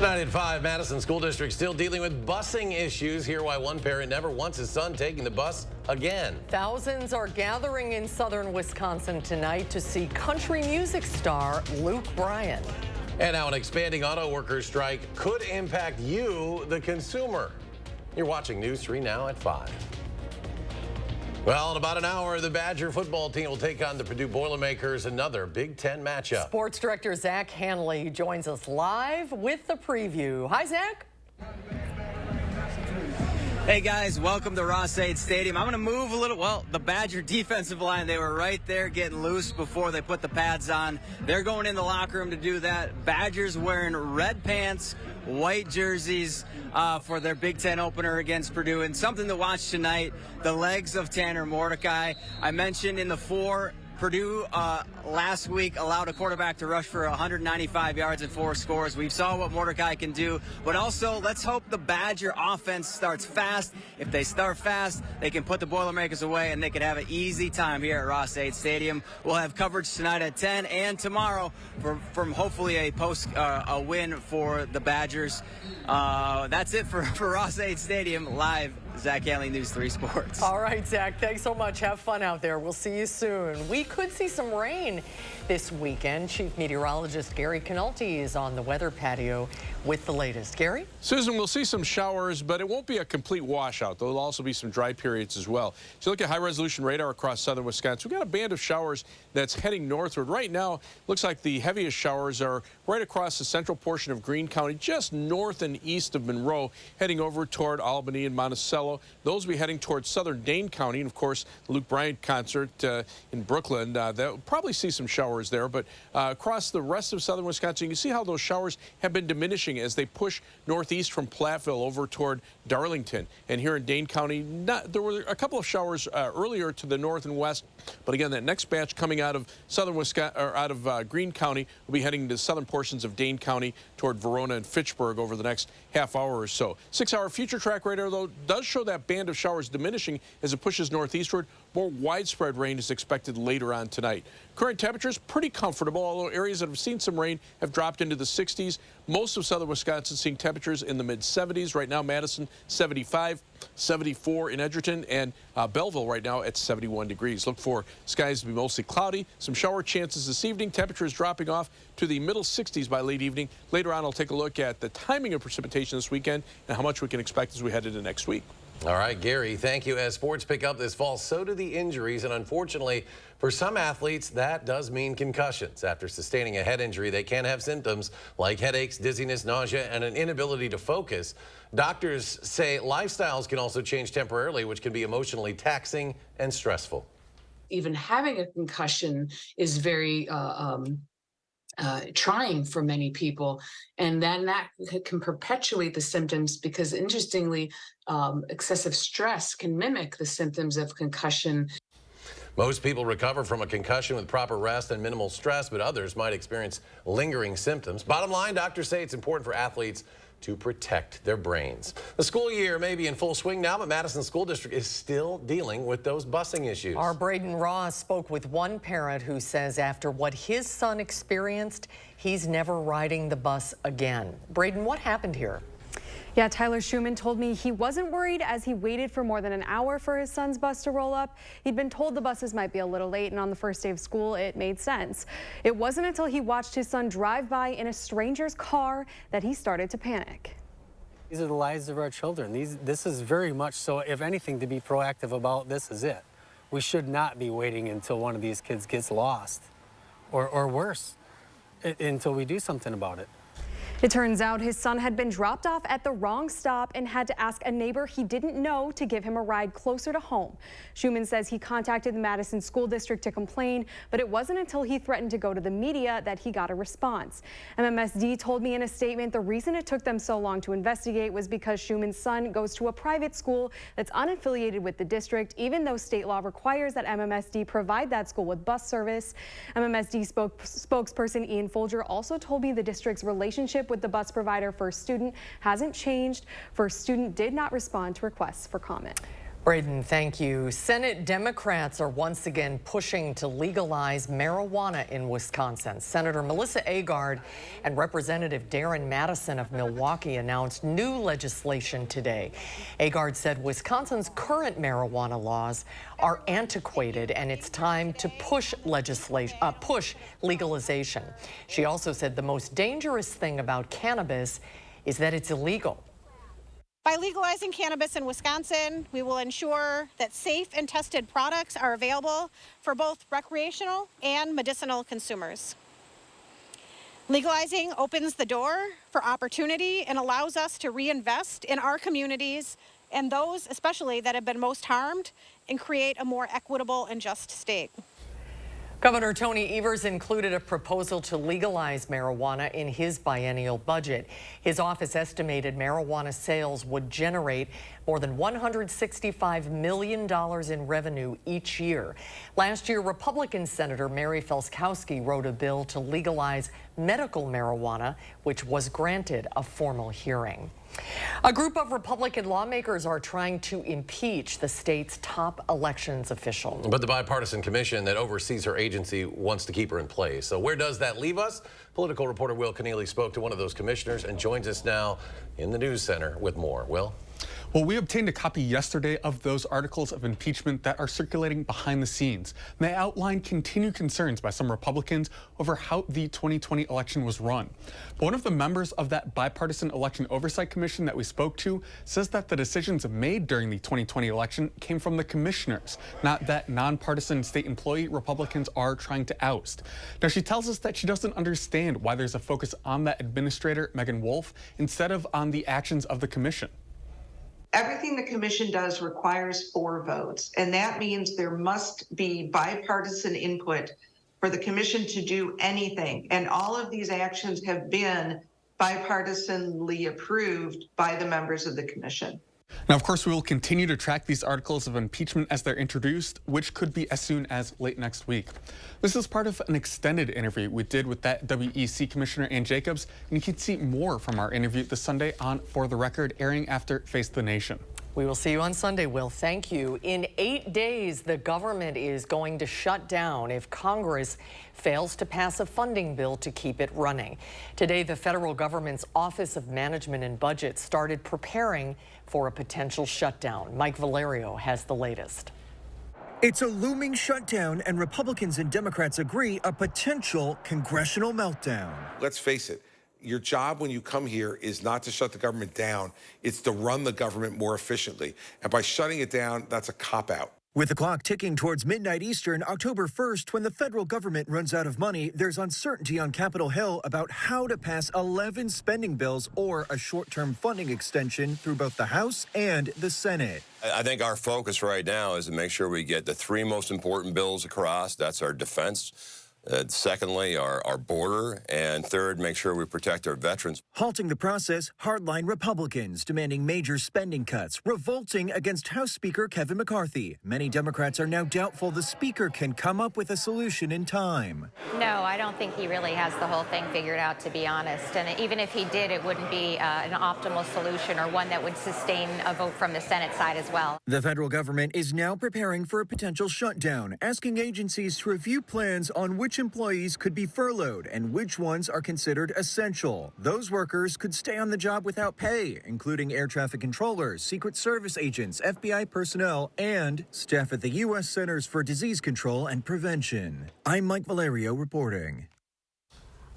Tonight at 5, Madison School District still dealing with busing issues. Hear why one parent never wants his son taking the bus again. Thousands are gathering in southern Wisconsin tonight to see country music star Luke Bryan. And how an expanding auto workers strike could impact you, the consumer. You're watching News 3 now at 5. Well, in about an hour, the Badger football team will take on the Purdue Boilermakers, another Big Ten matchup. Sports director Zach Hanley joins us live with the preview. Hi, Zach. Hey guys, welcome to Ross-Ade Stadium. I'm going to move a little. Well, the Badger defensive line, they were right there getting loose before they put the pads on. They're going in the locker room to do that. Badgers wearing red pants, white jerseys for their Big Ten opener against Purdue. And something to watch tonight, the legs of Tanner Mordecai. I mentioned in the 4, Purdue last week allowed a quarterback to rush for 195 yards and 4 scores. We saw what Mordecai can do, but also let's hope the Badger offense starts fast. If they start fast, they can put the Boilermakers away and they can have an easy time here at Ross-Ade Stadium. We'll have coverage tonight at 10 and tomorrow from hopefully a win for the Badgers. That's it for Ross-Ade Stadium live. Zach Hanley, News 3 Sports. All right, Zach, thanks so much. Have fun out there. We'll see you soon. We could see some rain this weekend. Chief Meteorologist Gary Canulti is on the weather patio with the latest. Gary? Susan, we'll see some showers, but it won't be a complete washout. There'll also be some dry periods as well. So look at high-resolution radar across southern Wisconsin. We've got a band of showers that's heading northward. Right now, looks like the heaviest showers are right across the central portion of Greene County, just north and east of Monroe, heading over toward Albany and Monticello. Those will be heading towards southern Dane County. And, of course, the Luke Bryan concert in Brooklyn. They'll probably see some showers there. But across the rest of southern Wisconsin, you can see how those showers have been diminishing as they push northeast from Platteville over toward Darlington. And here in Dane County, there were a couple of showers earlier to the north and west. But, again, that next batch coming out of southern Wisconsin, or out of Greene County will be heading to southern portions of Dane County toward Verona and Fitchburg over the next half hour or so. 6-hour future track radar, though, does show that band of showers diminishing as it pushes northeastward. More widespread rain is expected later on tonight. Current temperatures pretty comfortable, although areas that have seen some rain have dropped into the 60s. Most of southern Wisconsin seeing temperatures in the mid-70s. Right now, Madison 75, 74 in Edgerton, and Belleville right now at 71 degrees. Look for skies to be mostly cloudy. Some shower chances this evening. Temperatures dropping off to the middle 60s by late evening. Later on, I'll take a look at the timing of precipitation this weekend and how much we can expect as we head into next week. All right, Gary, thank you. As sports pick up this fall, so do the injuries. And unfortunately, for some athletes, that does mean concussions. After sustaining a head injury, they can have symptoms like headaches, dizziness, nausea, and an inability to focus. Doctors say lifestyles can also change temporarily, which can be emotionally taxing and stressful. Even having a concussion is very trying for many people, and then that can perpetuate the symptoms because, interestingly, excessive stress can mimic the symptoms of concussion. Most people recover from a concussion with proper rest and minimal stress, but others might experience lingering symptoms. Bottom line, doctors say it's important for athletes to protect their brains. The school year may be in full swing now, but Madison School District is still dealing with those busing issues. Our Braden Ross spoke with one parent who says after what his son experienced, he's never riding the bus again. Braden, what happened here? Yeah, Tyler Schumann told me he wasn't worried as he waited for more than an hour for his son's bus to roll up. He'd been told the buses might be a little late, and on the first day of school, it made sense. It wasn't until he watched his son drive by in a stranger's car that he started to panic. These are the lives of our children. This is very much so, if anything, to be proactive about this is it. We should not be waiting until one of these kids gets lost, or worse, until we do something about it. It turns out his son had been dropped off at the wrong stop and had to ask a neighbor he didn't know to give him a ride closer to home. Schumann says he contacted the Madison School District to complain, but it wasn't until he threatened to go to the media that he got a response. MMSD told me in a statement the reason it took them so long to investigate was because Schumann's son goes to a private school that's unaffiliated with the district, even though state law requires that MMSD provide that school with bus service. MMSD spokesperson Ian Folger also told me the district's relationship with the bus provider First Student hasn't changed. First Student did not respond to requests for comment. Braden, thank you. Senate Democrats are once again pushing to legalize marijuana in Wisconsin. Senator Melissa Agard and Representative Darren Madison of Milwaukee announced new legislation today. Agard said Wisconsin's current marijuana laws are antiquated and it's time to push legalization. She also said the most dangerous thing about cannabis is that it's illegal. By legalizing cannabis in Wisconsin, we will ensure that safe and tested products are available for both recreational and medicinal consumers. Legalizing opens the door for opportunity and allows us to reinvest in our communities and those especially that have been most harmed and create a more equitable and just state. Governor Tony Evers included a proposal to legalize marijuana in his biennial budget. His office estimated marijuana sales would generate more than $165 million in revenue each year. Last year, Republican Senator Mary Felskowski wrote a bill to legalize medical marijuana, which was granted a formal hearing. A group of Republican lawmakers are trying to impeach the state's top elections official. But the bipartisan commission that oversees her agency wants to keep her in place. So where does that leave us? Political reporter Will Keneally spoke to one of those commissioners and joins us now in the news center with more. Will? Well, we obtained a copy yesterday of those articles of impeachment that are circulating behind the scenes. They outline continued concerns by some Republicans over how the 2020 election was run. But one of the members of that bipartisan election oversight commission that we spoke to says that the decisions made during the 2020 election came from the commissioners, not that nonpartisan state employee Republicans are trying to oust. Now, she tells us that she doesn't understand why there's a focus on that administrator, Megan Wolf, instead of on the actions of the commission. Everything the commission does requires 4 votes, and that means there must be bipartisan input for the commission to do anything. And all of these actions have been bipartisanly approved by the members of the commission. Now, of course, we will continue to track these articles of impeachment as they're introduced, which could be as soon as late next week. This is part of an extended interview we did with that WEC Commissioner Ann Jacobs, and you can see more from our interview this Sunday on For the Record, airing after Face the Nation. We will see you on Sunday, Will. Thank you. In 8 days, the government is going to shut down if Congress fails to pass a funding bill to keep it running. Today, the federal government's Office of Management and Budget started preparing for a potential shutdown. Mike Valerio has the latest. It's a looming shutdown, and Republicans and Democrats agree a potential congressional meltdown. Let's face it. Your job when you come here is not to shut the government down, it's to run the government more efficiently. And by shutting it down, that's a cop-out. With the clock ticking towards midnight Eastern, October 1st, when the federal government runs out of money, there's uncertainty on Capitol Hill about how to pass 11 spending bills or a short-term funding extension through both the House and the Senate. I think our focus right now is to make sure we get the 3 most important bills across. That's our defense. Secondly, our border, and third, make sure we protect our veterans. Halting the process, hardline Republicans demanding major spending cuts, revolting against House Speaker Kevin McCarthy. Many Democrats are now doubtful the Speaker can come up with a solution in time. No, I don't think he really has the whole thing figured out, to be honest. And even if he did, it wouldn't be an optimal solution or one that would sustain a vote from the Senate side as well. The federal government is now preparing for a potential shutdown, asking agencies to review plans on which employees could be furloughed and which ones are considered essential. Those workers could stay on the job without pay, including air traffic controllers, Secret Service agents, FBI personnel, and staff at the U.S. Centers for Disease Control and Prevention. I'm Mike Valerio reporting.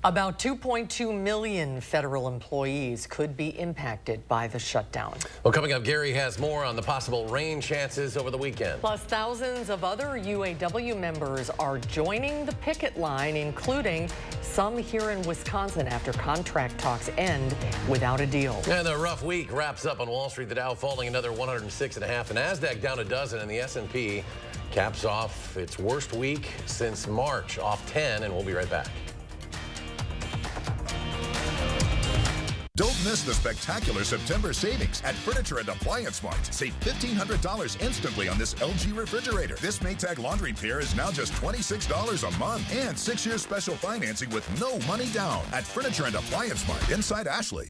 About 2.2 million federal employees could be impacted by the shutdown. Well, coming up, Gary has more on the possible rain chances over the weekend. Plus, thousands of other UAW members are joining the picket line, including some here in Wisconsin after contract talks end without a deal. And the rough week wraps up on Wall Street. The Dow falling another 106.5. The NASDAQ down a dozen, and the S&P caps off its worst week since March, off 10, and we'll be right back. Don't miss the spectacular September savings at Furniture and Appliance Mart. Save $1,500 instantly on this LG refrigerator. This Maytag laundry pair is now just $26 a month, and 6 years special financing with no money down at Furniture and Appliance Mart inside Ashley.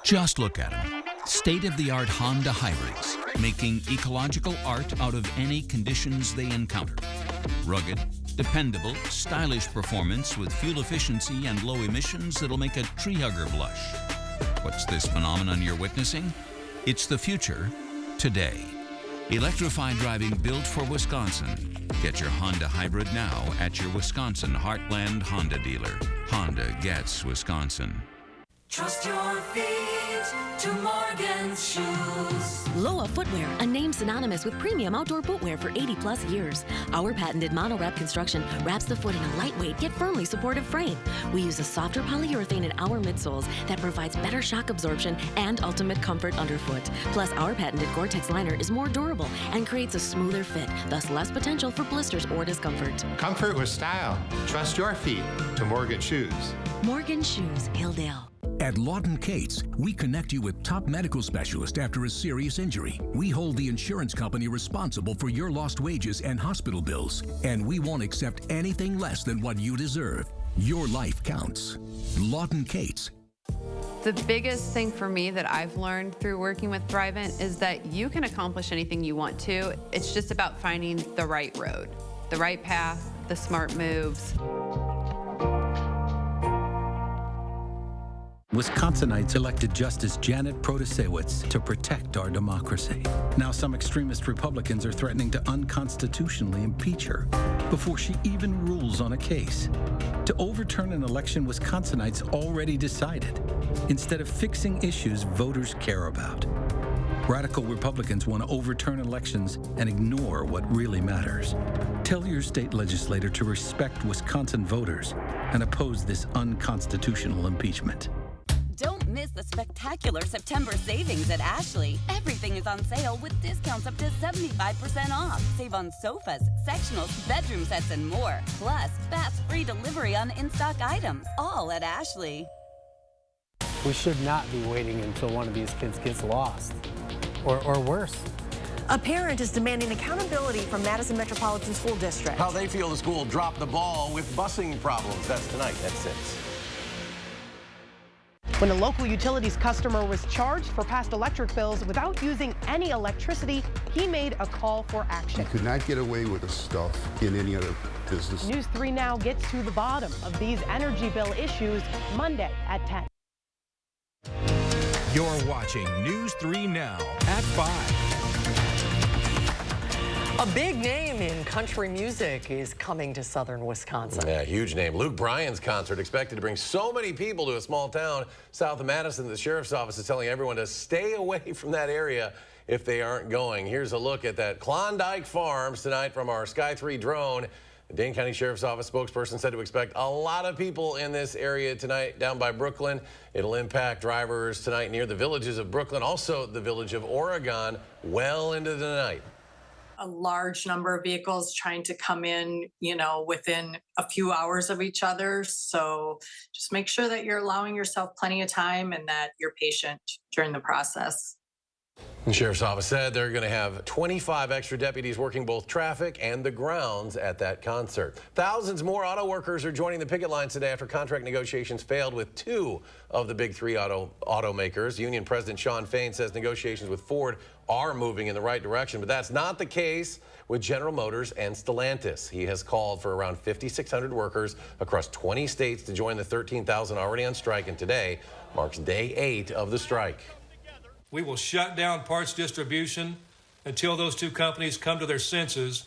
Just look at him. State-of-the-art Honda hybrids, making ecological art out of any conditions they encounter. Rugged, dependable, stylish performance with fuel efficiency and low emissions that'll make a tree hugger blush. What's this phenomenon you're witnessing? It's the future, today. Electrified driving built for Wisconsin. Get your Honda hybrid now at your Wisconsin Heartland Honda dealer. Honda gets Wisconsin. Trust your feet to Morgan's Shoes. Loa Footwear, a name synonymous with premium outdoor footwear for 80-plus years. Our patented mono-wrap construction wraps the foot in a lightweight yet firmly supportive frame. We use a softer polyurethane in our midsoles that provides better shock absorption and ultimate comfort underfoot. Plus, our patented Gore-Tex liner is more durable and creates a smoother fit, thus less potential for blisters or discomfort. Comfort with style. Trust your feet to Morgan Shoes. Morgan Shoes, Hilldale. At Lawton Cates, we connect you with top medical specialists after a serious injury. We hold the insurance company responsible for your lost wages and hospital bills, and we won't accept anything less than what you deserve. Your life counts. Lawton Cates. The biggest thing for me that I've learned through working with Thrivent is that you can accomplish anything you want to. It's just about finding the right road, the right path, the smart moves. Wisconsinites elected Justice Janet Protasewicz to protect our democracy. Now some extremist Republicans are threatening to unconstitutionally impeach her before she even rules on a case. To overturn an election Wisconsinites already decided, instead of fixing issues voters care about. Radical Republicans want to overturn elections and ignore what really matters. Tell your state legislator to respect Wisconsin voters and oppose this unconstitutional impeachment. Don't miss the spectacular September savings at Ashley. Everything is on sale with discounts up to 75% off. Save on sofas, sectionals, bedroom sets, and more. Plus, fast free delivery on in-stock items. All at Ashley. We should not be waiting until one of these kids gets lost, or worse. A parent is demanding accountability from Madison Metropolitan School District. How they feel the school dropped the ball with busing problems. That's tonight at 6. When a local utilities customer was charged for past electric bills without using any electricity, he made a call for action. You could not get away with this stuff in any other business. News 3 Now gets to the bottom of these energy bill issues Monday at 10. You're watching News 3 Now at 5. A big name in country music is coming to southern Wisconsin. Yeah, huge name. Luke Bryan's concert expected to bring so many people to a small town south of Madison. The sheriff's office is telling everyone to stay away from that area if they aren't going. Here's a look at that Klondike Farms tonight from our Sky 3 drone. The Dane County Sheriff's Office spokesperson said to expect a lot of people in this area tonight down by Brooklyn. It'll impact drivers tonight near the villages of Brooklyn, also the village of Oregon, well into the night. A large number of vehicles trying to come in, within a few hours of each other. So just make sure that you're allowing yourself plenty of time and that you're patient during the process. The Sheriff's Office said they're going to have 25 extra deputies working both traffic and the grounds at that concert. Thousands more auto workers are joining the picket lines today after contract negotiations failed with 2 of the big 3 automakers. Union President Shawn Fain says negotiations with Ford are moving in the right direction, but that's not the case with General Motors and Stellantis. He has called for around 5,600 workers across 20 states to join the 13,000 already on strike, and today marks day 8 of the strike. We will shut down parts distribution until those 2 companies come to their senses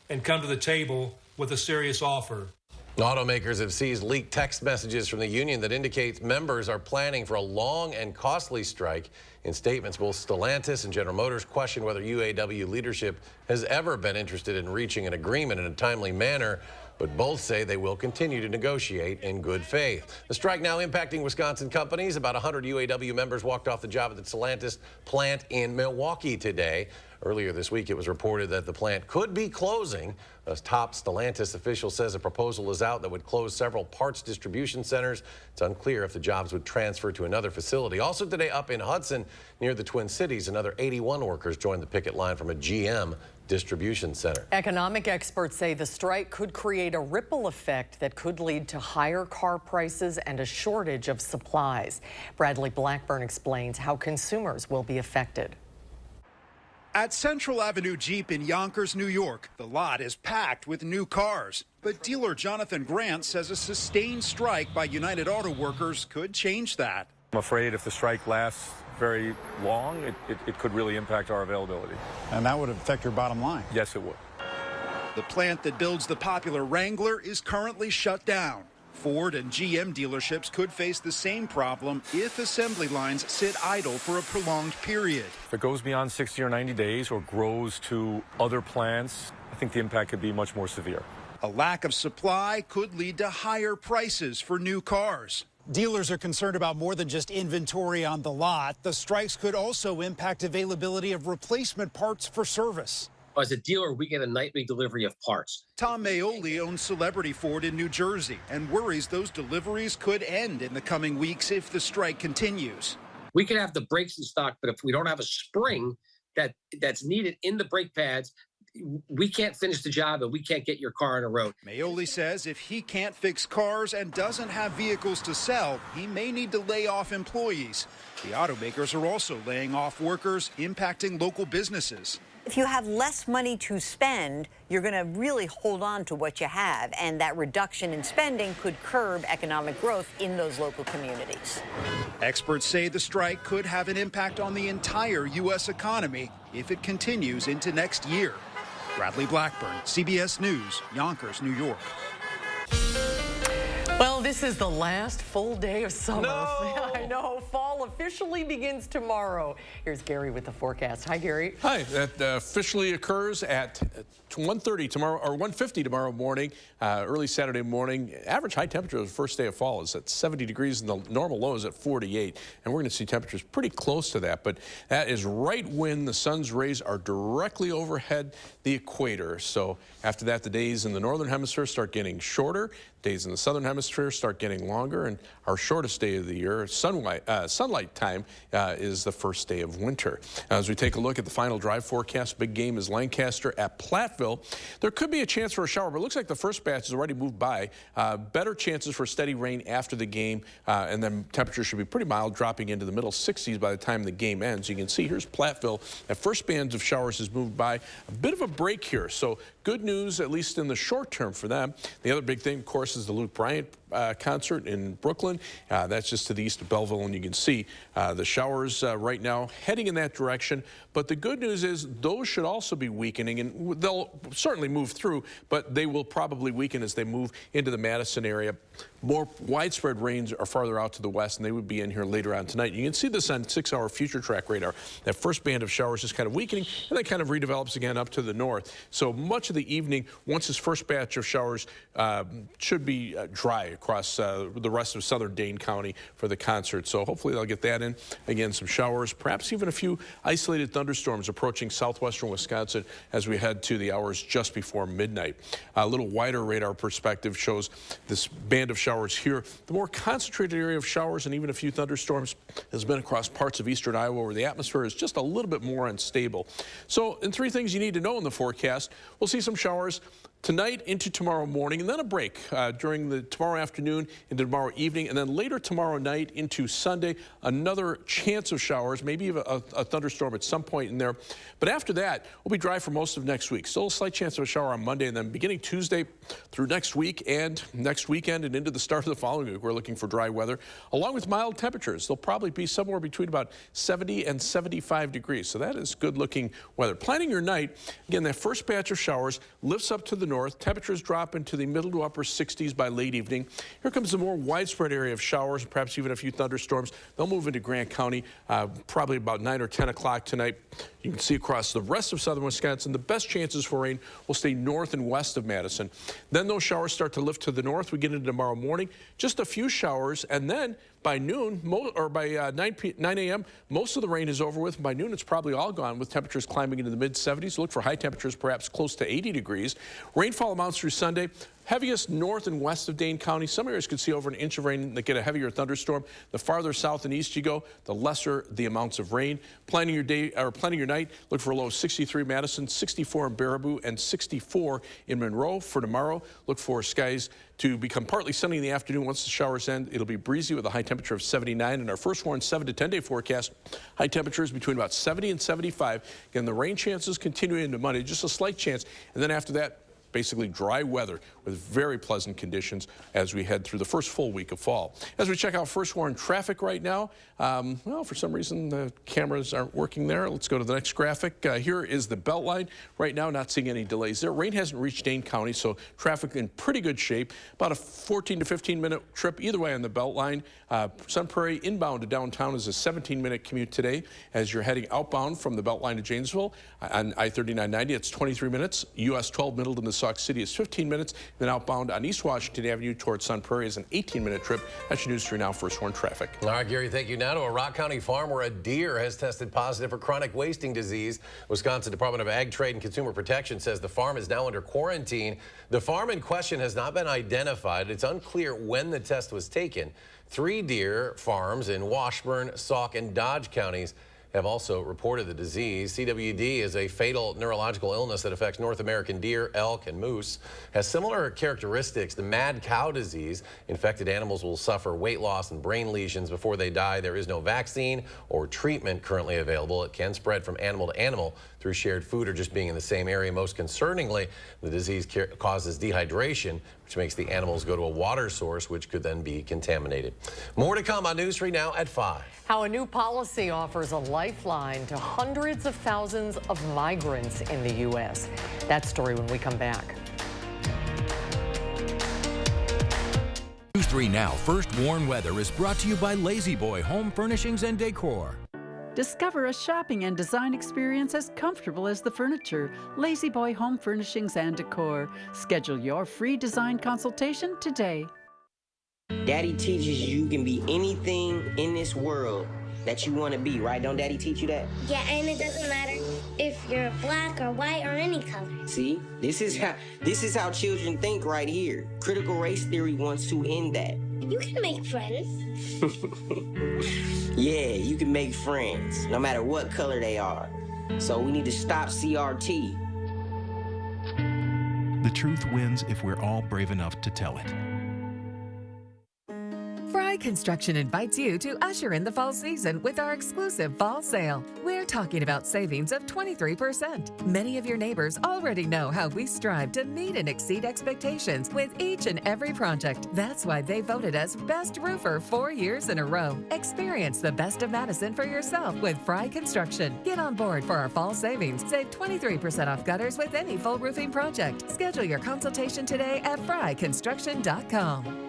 and come to the table with a serious offer. Automakers have seized leaked text messages from the union that indicates members are planning for a long and costly strike. In statements, both Stellantis and General Motors question whether UAW leadership has ever been interested in reaching an agreement in a timely manner, but both say they will continue to negotiate in good faith. The strike now impacting Wisconsin companies. About 100 UAW members walked off the job at the Stellantis plant in Milwaukee today. Earlier this week, it was reported that the plant could be closing. A top Stellantis official says a proposal is out that would close several parts distribution centers. It's unclear if the jobs would transfer to another facility. Also today up in Hudson, near the Twin Cities, another 81 workers joined the picket line from a GM distribution center. Economic experts say the strike could create a ripple effect that could lead to higher car prices and a shortage of supplies. Bradley Blackburn explains how consumers will be affected. At Central Avenue Jeep in Yonkers, New York, the lot is packed with new cars. But dealer Jonathan Grant says a sustained strike by United Auto Workers could change that. I'm afraid if the strike lasts very long, it could really impact our availability. And that would affect your bottom line. Yes, it would. The plant that builds the popular Wrangler is currently shut down. Ford and GM dealerships could face the same problem if assembly lines sit idle for a prolonged period. If it goes beyond 60 or 90 days or grows to other plants, I think the impact could be much more severe. A lack of supply could lead to higher prices for new cars. Dealers are concerned about more than just inventory on the lot. The strikes could also impact availability of replacement parts for service. As a dealer, we get a nightly delivery of parts. Tom Maioli owns Celebrity Ford in New Jersey and worries those deliveries could end in the coming weeks if the strike continues. We can have the brakes in stock, but if we don't have a spring that's needed in the brake pads, we can't finish the job and we can't get your car on the road. Maioli says if he can't fix cars and doesn't have vehicles to sell, he may need to lay off employees. The automakers are also laying off workers, impacting local businesses. If you have less money to spend, you're going to really hold on to what you have, and that reduction in spending could curb economic growth in those local communities. Experts say the strike could have an impact on the entire U.S. economy if it continues into next year. Bradley Blackburn, CBS News, Yonkers, New York. Well, this is the last full day of summer. No. I know. Fall officially begins tomorrow. Here's Gary with the forecast. Hi, Gary. Hi. That officially occurs at 1:30 tomorrow, or 1:50 tomorrow morning, early Saturday morning. Average high temperature the first day of fall is at 70 degrees, and the normal low is at 48. And we're going to see temperatures pretty close to that. But that is right when the sun's rays are directly overhead the equator. So after that, the days in the northern hemisphere start getting shorter. Days in the southern hemisphere start getting longer, and our shortest day of the year, sunlight time, is the first day of winter. As we take a look at the final drive forecast, big game is Lancaster at Platteville. There could be a chance for a shower, but it looks like the first batch has already moved by. Better chances for steady rain after the game, and then temperatures should be pretty mild, dropping into the middle 60s by the time the game ends. You can see here's Platteville. That first band of showers has moved by. A bit of a break here, so good news, at least in the short term for them. The other big thing, of course, is the Luke Bryant concert in Brooklyn. That's just to the east of Belleville, and you can see the showers right now heading in that direction. But the good news is those should also be weakening, and they'll certainly move through, but they will probably weaken as they move into the Madison area. More widespread rains are farther out to the west, and they would be in here later on tonight. You can see this on 6-hour future track radar. That first band of showers is kind of weakening, and then kind of redevelops again up to the north. So much of the evening, once this first batch of showers should be dry across the rest of southern Dane County for the concert. So hopefully they'll get that in. Again, some showers, perhaps even a few isolated thunderstorms approaching southwestern Wisconsin as we head to the hours just before midnight. A little wider radar perspective shows this band of showers here. The more concentrated area of showers and even a few thunderstorms has been across parts of eastern Iowa where the atmosphere is just a little bit more unstable. So, and three things you need to know in the forecast. We'll see some showers tonight into tomorrow morning, and then a break during the tomorrow afternoon into tomorrow evening, and then later tomorrow night into Sunday, another chance of showers, maybe even a thunderstorm at some point in there. But after that, we'll be dry for most of next week. Still a slight chance of a shower on Monday, and then beginning Tuesday through next week and next weekend and into the start of the following week, we're looking for dry weather, along with mild temperatures. They'll probably be somewhere between about 70 and 75 degrees, so that is good-looking weather. Planning your night, again, that first batch of showers lifts up to the north. Temperatures drop into the middle to upper 60s by late evening. Here comes a more widespread area of showers, perhaps even a few thunderstorms. They'll move into Grant County probably about 9 or 10 o'clock tonight. You can see across the rest of southern Wisconsin, the best chances for rain will stay north and west of Madison. Then those showers start to lift to the north. We get into tomorrow morning, just a few showers, and then by noon, or by 9 a.m., most of the rain is over with. By noon, it's probably all gone with temperatures climbing into the mid-70s. Look for high temperatures perhaps close to 80 degrees. Rain Rainfall amounts through Sunday. Heaviest north and west of Dane County. Some areas could see over an inch of rain that get a heavier thunderstorm. The farther south and east you go, the lesser the amounts of rain. Planning your day or planning your night, look for a low of 63 Madison, 64 in Baraboo, and 64 in Monroe. For tomorrow, look for skies to become partly sunny in the afternoon. Once the showers end, it'll be breezy with a high temperature of 79. And our first warned 7 to 10 day forecast, high temperatures between about 70 and 75. Again, the rain chances continue into Monday, just a slight chance. And then after that, basically dry weather with very pleasant conditions as we head through the first full week of fall. As we check out first warned traffic right now, well, for some reason the cameras aren't working there. Let's go to the next graphic. Here is the Beltline. Right now, not seeing any delays there. Rain hasn't reached Dane County, so traffic in pretty good shape. About a 14 to 15-minute trip either way on the Beltline. Sun Prairie inbound to downtown is a 17-minute commute today. As you're heading outbound from the Beltline to Janesville on I-3990, it's 23 minutes. US 12 Middleton to Sauk City is 15 minutes. Then outbound on East Washington Avenue towards Sun Prairie is an 18-minute trip. That's your news for now. First warned traffic. All right, Gary, thank you. Now to a Rock County farm where a deer has tested positive for chronic wasting disease. Wisconsin Department of Ag, Trade, and Consumer Protection says the farm is now under quarantine. The farm in question has not been identified. It's unclear when the test was taken. 3 deer farms in Washburn, Sauk, and Dodge counties have also reported the disease. CWD is a fatal neurological illness that affects North American deer, elk, and moose. Has similar characteristics. The mad cow disease. Infected animals will suffer weight loss and brain lesions before they die. There is no vaccine or treatment currently available. It can spread from animal to animal through shared food or just being in the same area. Most concerningly, the disease causes dehydration, which makes the animals go to a water source, which could then be contaminated. More to come on News 3 now at 5. How a new policy offers a lifeline to hundreds of thousands of migrants in the U.S. That story when we come back. News 3 Now First Warn Weather is brought to you by Lazy Boy Home Furnishings and Decor. Discover a shopping and design experience as comfortable as the furniture. Lazy Boy Home Furnishings and Decor. Schedule your free design consultation today. Daddy teaches you can be anything in this world that you want to be, right? Don't Daddy teach you that? Yeah, and it doesn't matter if you're black or white or any color. See, this is how children think right here. Critical race theory wants to end that. You can make friends. Yeah, you can make friends, no matter what color they are. So we need to stop CRT. The truth wins if we're all brave enough to tell it. Fry Construction invites you to usher in the fall season with our exclusive fall sale. We're talking about savings of 23%. Many of your neighbors already know how we strive to meet and exceed expectations with each and every project. That's why they voted us Best Roofer 4 years in a row. Experience the best of Madison for yourself with Fry Construction. Get on board for our fall savings. Save 23% off gutters with any full roofing project. Schedule your consultation today at fryconstruction.com.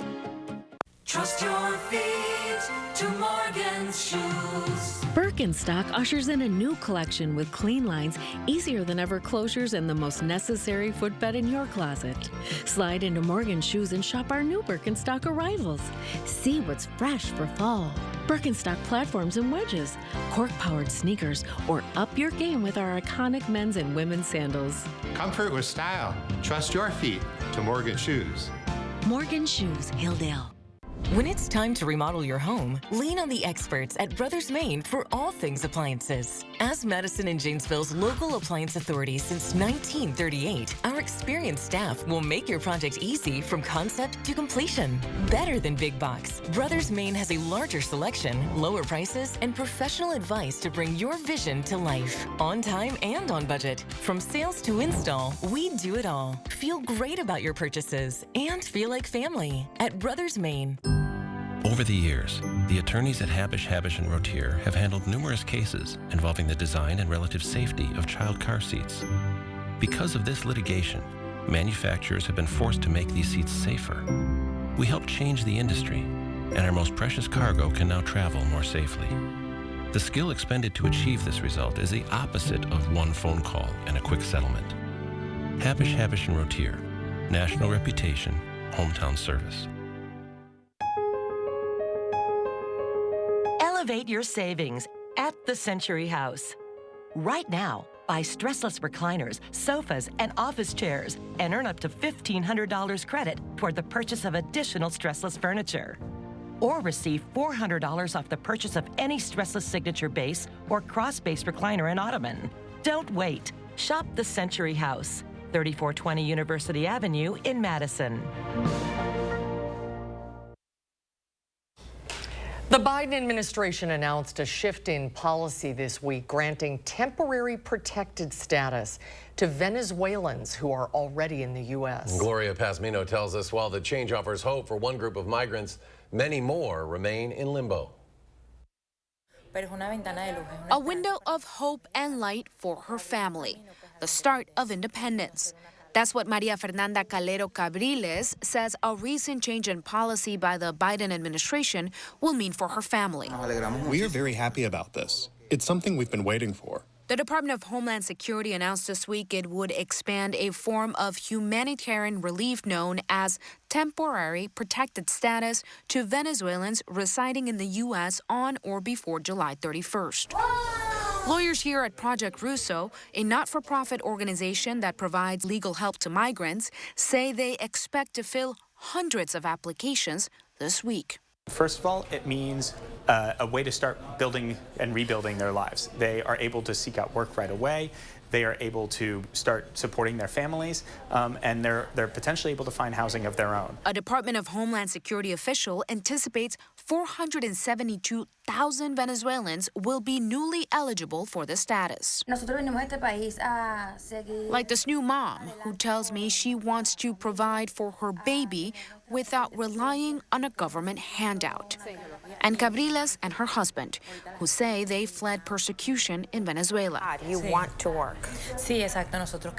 Trust your feet to Morgan's shoes. Birkenstock ushers in a new collection with clean lines, easier than ever closures, and the most necessary footbed in your closet. Slide into Morgan's shoes and shop our new Birkenstock arrivals. See what's fresh for fall. Birkenstock platforms and wedges, cork-powered sneakers, or up your game with our iconic men's and women's sandals. Comfort with style. Trust your feet to Morgan Shoes. Morgan Shoes, Hilldale. When it's time to remodel your home, lean on the experts at Brothers Maine for all things appliances. As Madison and Janesville's local appliance authority since 1938, our experienced staff will make your project easy from concept to completion. Better than big box, Brothers Maine has a larger selection, lower prices, and professional advice to bring your vision to life. On time and on budget. From sales to install, we do it all. Feel great about your purchases and feel like family at Brothers Maine. Over the years, the attorneys at Habish, & Rotier have handled numerous cases involving the design and relative safety of child car seats. Because of this litigation, manufacturers have been forced to make these seats safer. We helped change the industry, and our most precious cargo can now travel more safely. The skill expended to achieve this result is the opposite of one phone call and a quick settlement. Habish, & Rotier, national reputation, hometown service. Elevate your savings at the Century House. Right now, Buy stressless recliners, sofas, and office chairs, and earn up to $1,500 credit toward the purchase of additional stressless furniture. Or receive $400 off the purchase of any stressless signature base or cross-base recliner and ottoman. Don't wait. Shop the Century House, 3420 University Avenue in Madison. The Biden administration announced a shift in policy this week, granting temporary protected status to Venezuelans who are already in the U.S. Gloria Pasmino tells us while the change offers hope for one group of migrants, many more remain in limbo. A window of hope and light for her family, the start of independence. That's what Maria Fernanda Calero Cabriles says a recent change in policy by the Biden administration will mean for her family. We are very happy about this. It's something we've been waiting for. The Department of Homeland Security announced this week it would expand a form of humanitarian relief known as temporary protected status to Venezuelans residing in the U.S. on or before July 31st. Lawyers here at Project Russo, a not-for-profit organization that provides legal help to migrants, say they expect to fill hundreds of applications this week. First of all, it means a way to start building and rebuilding their lives. They are able to seek out work right away. They are able to start supporting their families, and they're potentially able to find housing of their own. A Department of Homeland Security official anticipates 472,000 Venezuelans will be newly eligible for the status. Like this new mom who tells me she wants to provide for her baby without relying on a government handout. And Cabriles and her husband, who say they fled persecution in Venezuela. You want to work.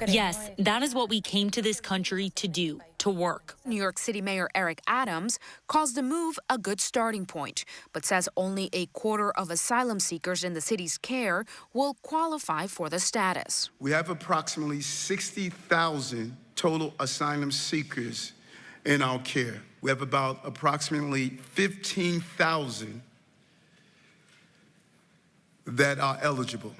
Yes, that is what we came to this country to do, to work. New York City Mayor Eric Adams calls the move a good starting point, but says only a quarter of asylum seekers in the city's care will qualify for the status. We have approximately 60,000 total asylum seekers in our care. We have about approximately 15,000 that are eligible.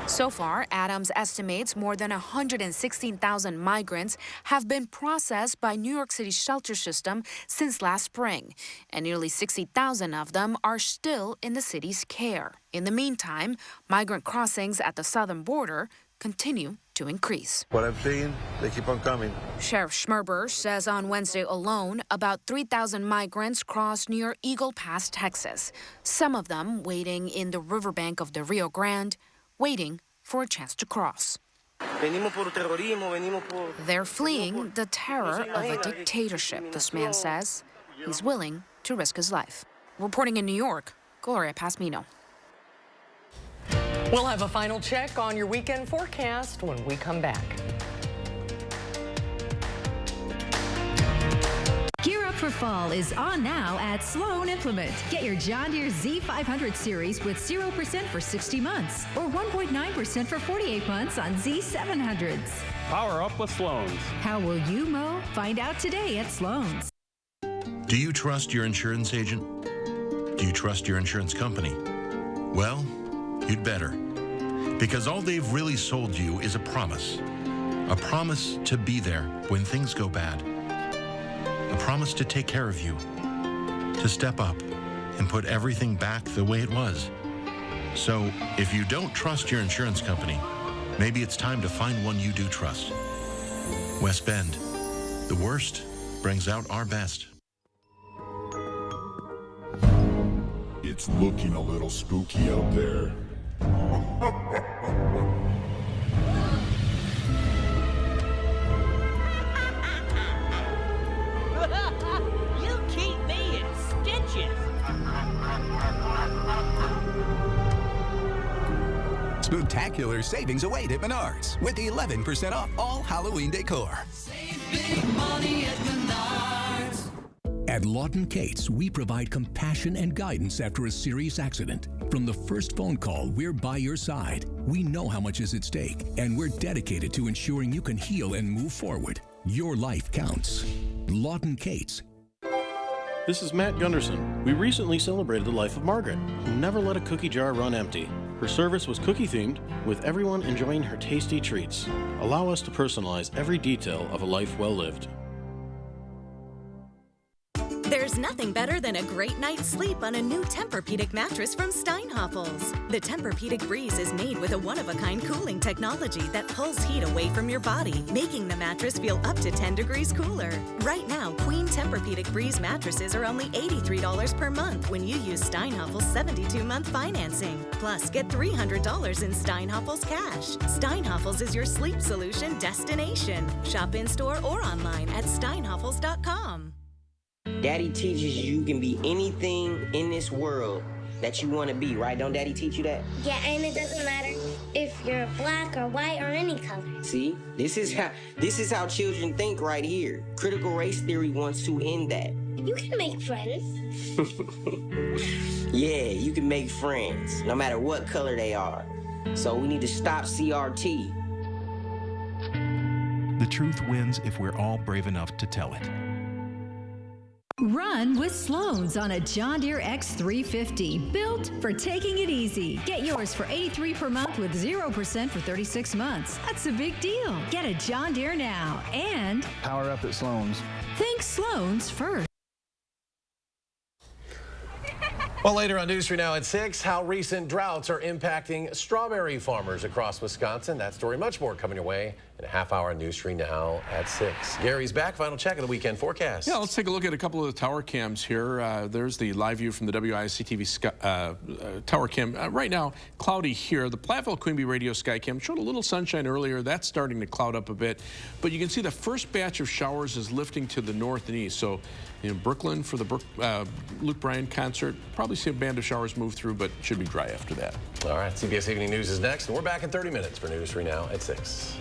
So far, Adams estimates more than 116,000 migrants have been processed by New York City's shelter system since last spring, and nearly 60,000 of them are still in the city's care. In the meantime, migrant crossings at the southern border continue to increase. What I'm seeing, they keep on coming. Sheriff Schmerber says on Wednesday alone, about 3,000 migrants crossed near Eagle Pass, Texas, some of them waiting in the riverbank of the Rio Grande, waiting for a chance to cross. They're fleeing the terror of a dictatorship, this man says. He's willing to risk his life. Reporting in New York, Gloria Pasmino. We'll have a final check on your weekend forecast when we come back. Gear Up for Fall is on now at Sloan Implement. Get your John Deere Z500 series with 0% for 60 months or 1.9% for 48 months on Z700s. Power up with Sloan's. How will you mow? Find out today at Sloan's. Do you trust your insurance agent? Do you trust your insurance company? Well, you'd better. Because all they've really sold you is a promise to be there when things go bad. A promise to take care of you, to step up and put everything back the way it was. So if you don't trust your insurance company, maybe it's time to find one you do trust. West Bend, the worst brings out our best. It's looking a little spooky out there. You keep me in stitches. Spectacular savings await at Menards with 11% off all Halloween decor. Save big money at Menards. At Lawton Cates, we provide compassion and guidance after a serious accident. From the first phone call, we're by your side. We know how much is at stake, and we're dedicated to ensuring you can heal and move forward. Your life counts. Lawton Cates. This is Matt Gunderson. We recently celebrated the life of Margaret, who never let a cookie jar run empty. Her service was cookie-themed, with everyone enjoying her tasty treats. Allow us to personalize every detail of a life well lived. There's nothing better than a great night's sleep on a new Tempur-Pedic mattress from Steinhoffels. The Tempur-Pedic Breeze is made with a one-of-a-kind cooling technology that pulls heat away from your body, making the mattress feel up to 10 degrees cooler. Right now, Queen Tempur-Pedic Breeze mattresses are only $83 per month when you use Steinhoffels' 72-month financing. Plus, get $300 in Steinhoffels cash. Steinhoffels is your sleep solution destination. Shop in-store or online at steinhoffels.com. Daddy teaches you can be anything in this world that you want to be, right? Don't Daddy teach you that? Yeah, and it doesn't matter if you're black or white or any color. See, this is how children think right here. Critical race theory wants to end that. You can make friends. Yeah, you can make friends, no matter what color they are. So we need to stop CRT. The truth wins if we're all brave enough to tell it. Run with Sloan's on a John Deere X350, built for taking it easy. Get yours for $83 per month with 0% for 36 months. That's a big deal. Get a John Deere now and power up at Sloan's. Think Sloan's first. Well, later on News 3 Now at 6, how recent droughts are impacting strawberry farmers across Wisconsin. That story, much more coming your way in a half-hour on News 3 Now at 6. Gary's back. Final check of the weekend forecast. Yeah, let's take a look at a couple of the tower cams here. There's the live view from the WISC-TV tower cam. Right now, cloudy here. The Platteville Queen Bee radio sky cam showed a little sunshine earlier. That's starting to cloud up a bit. But you can see the first batch of showers is lifting to the north and east. So in Brooklyn for the Luke Bryan concert, probably see a band of showers move through, but should be dry after that. All right, CBS Evening News is next, and we're back in 30 minutes for News 3 Now at 6.